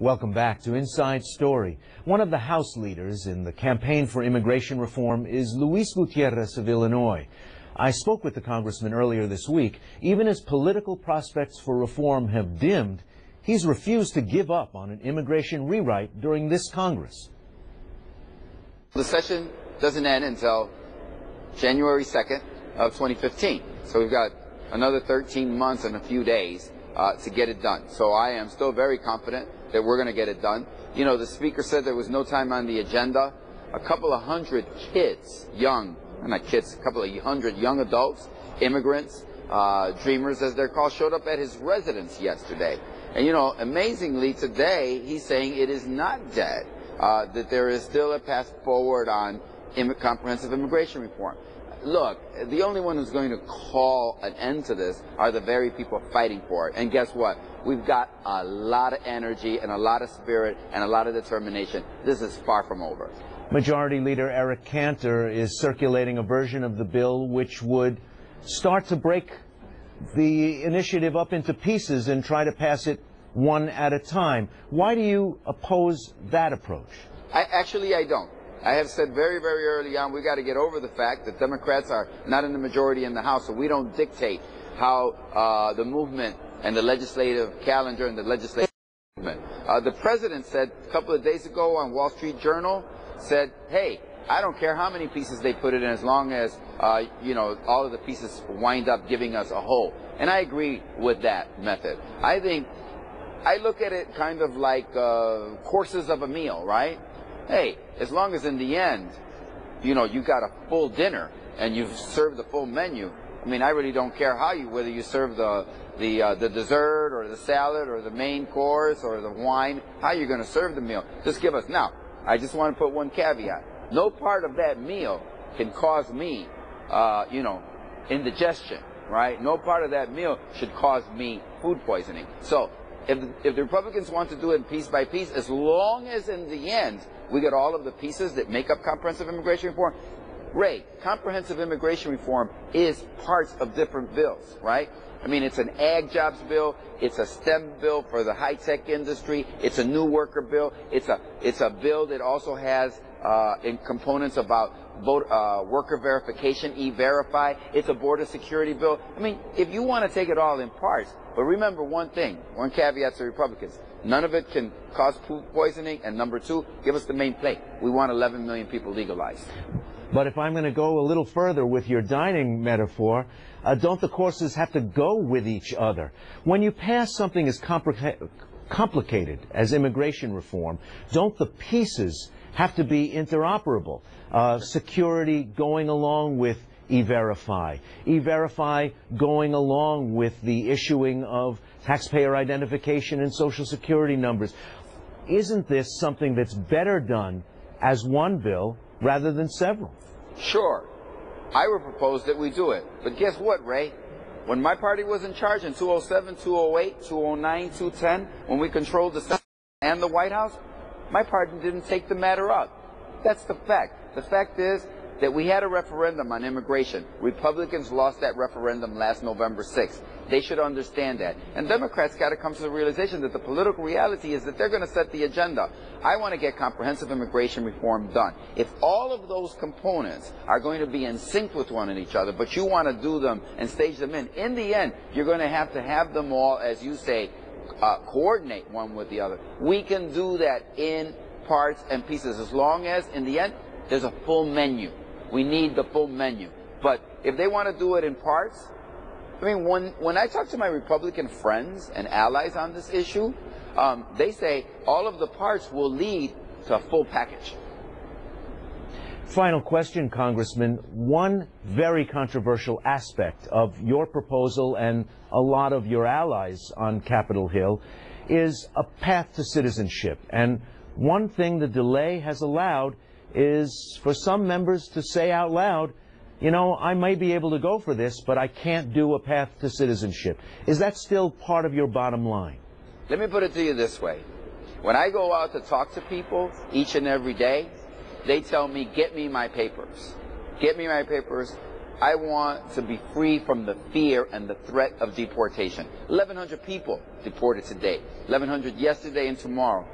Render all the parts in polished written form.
Welcome back to Inside Story. One of the House leaders in the campaign for immigration reform is Luis Gutiérrez of Illinois. I spoke with the congressman earlier this week. Even as political prospects for reform have dimmed, he's refused to give up on an immigration rewrite during this Congress. The session doesn't end until January 2nd of 2015. So we've got another 13 months and a few days to get it done. So I am still very confident that we're going to get it done. You know, the speaker said there was no time on the agenda. A couple of hundred kids, not kids, a couple of hundred young adults, immigrants, dreamers as they're called, showed up at his residence yesterday. And you know, amazingly today, he's saying it is not dead, that there is still a path forward on comprehensive immigration reform. Look, the only one who's going to call an end to this are the very people fighting for it. And guess what? We've got a lot of energy and a lot of spirit and a lot of determination. This is far from over. Majority Leader Eric Cantor is circulating a version of the bill which would start to break the initiative up into pieces and try to pass it one at a time. Why do you oppose that approach? I don't. I have said very, very early on, we got to get over the fact that Democrats are not in the majority in the House, so we don't dictate how the movement and the legislative calendar and the legislative movement. The president said a couple of days ago on Wall Street Journal, said, hey, I don't care how many pieces they put it in as long as, you know, all of the pieces wind up giving us a whole. And I agree with that method. I look at it kind of like courses of a meal, right? Hey, as long as in the end, you know, you got a full dinner and you've served the full menu. I mean, I really don't care whether you serve the dessert or the salad or the main course or the wine, how you're going to serve the meal. Just give us. Now, I just want to put one caveat. No part of that meal can cause me, you know, indigestion, right? No part of that meal should cause me food poisoning. So if the Republicans want to do it piece by piece, as long as in the end we get all of the pieces that make up comprehensive immigration reform. Ray, comprehensive immigration reform is parts of different bills, right? I mean, it's an ag jobs bill, it's a STEM bill for the high-tech industry, it's a new worker bill, it's a bill that also has in components about worker verification, E-Verify, it's a border security bill. I mean, if you want to take it all in parts, but remember one thing, one caveat to Republicans, none of it can cause food poisoning, and number two, give us the main plate. We want 11 million people legalized. But if I'm going to go a little further with your dining metaphor, don't the courses have to go with each other? When you pass something as complicated as immigration reform, don't the pieces have to be interoperable? Security going along with E-Verify. E-Verify going along with the issuing of taxpayer identification and Social Security numbers. Isn't this something that's better done as one bill rather than several? Sure. I would propose that we do it. But guess what, Ray? When my party was in charge in 2007, 2008, 2009, 2010, when we controlled the Senate and the White House, my party didn't take the matter up. That's the fact. The fact is that we had a referendum on immigration. Republicans lost that referendum last November 6th. They should understand that. And Democrats got to come to the realization that the political reality is that they're going to set the agenda. I want to get comprehensive immigration reform done. If all of those components are going to be in sync with one and each other, but you want to do them and stage them in the end, you're going to have them all, as you say, coordinate one with the other. We can do that in parts and pieces as long as, in the end, there's a full menu. We need the full menu. But if they want to do it in parts, I mean, when I talk to my Republican friends and allies on this issue, they say all of the parts will lead to a full package. Final question, Congressman. One very controversial aspect of your proposal and a lot of your allies on Capitol Hill is a path to citizenship. And one thing the delay has allowed is for some members to say out loud, you know, I may be able to go for this, but I can't do a path to citizenship. Is that still part of your bottom line? Let me put it to you this way. When I go out to talk to people each and every day, they tell me, get me my papers. Get me my papers. I want to be free from the fear and the threat of deportation. 1,100 people deported today, 1,100 yesterday and tomorrow.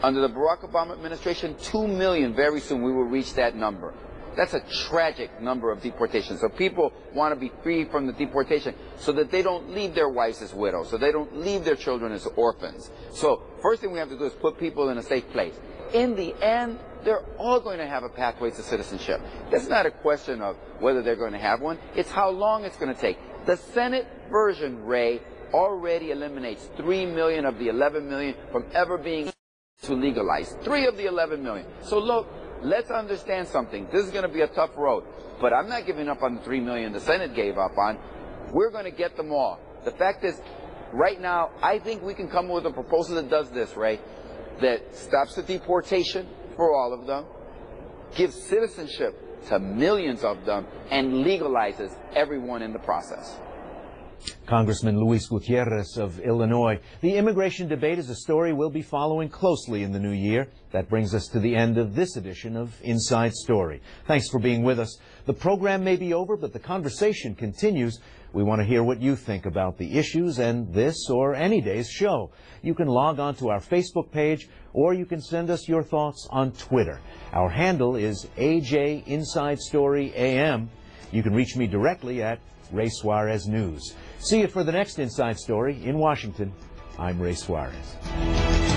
Under the Barack Obama administration, 2 million very soon we will reach that number. That's a tragic number of deportations. So people want to be free from the deportation so that they don't leave their wives as widows, so they don't leave their children as orphans. So first thing we have to do is put people in a safe place. In the end, they're all going to have a pathway to citizenship. It's not a question of whether they're going to have one. It's how long it's going to take. The Senate version, Ray, already eliminates 3 million of the 11 million from ever being to legalize. 3 of the 11 million. So look, let's understand something. This is going to be a tough road. But I'm not giving up on the 3 million the Senate gave up on. We're going to get them all. The fact is, right now, I think we can come up with a proposal that does this, Ray, that stops the deportation for all of them, gives citizenship to millions of them, and legalizes everyone in the process. Congressman Luis Gutiérrez of Illinois. The immigration debate is a story we'll be following closely in the new year. That brings us to the end of this edition of Inside Story. Thanks for being with us. The program may be over, but the conversation continues. We want to hear what you think about the issues and this or any day's show. You can log on to our Facebook page, or you can send us your thoughts on Twitter. Our handle is AJ Inside Story AM. You can reach me directly at Ray Suarez News. See you for the next Inside Story in Washington. I'm Ray Suarez.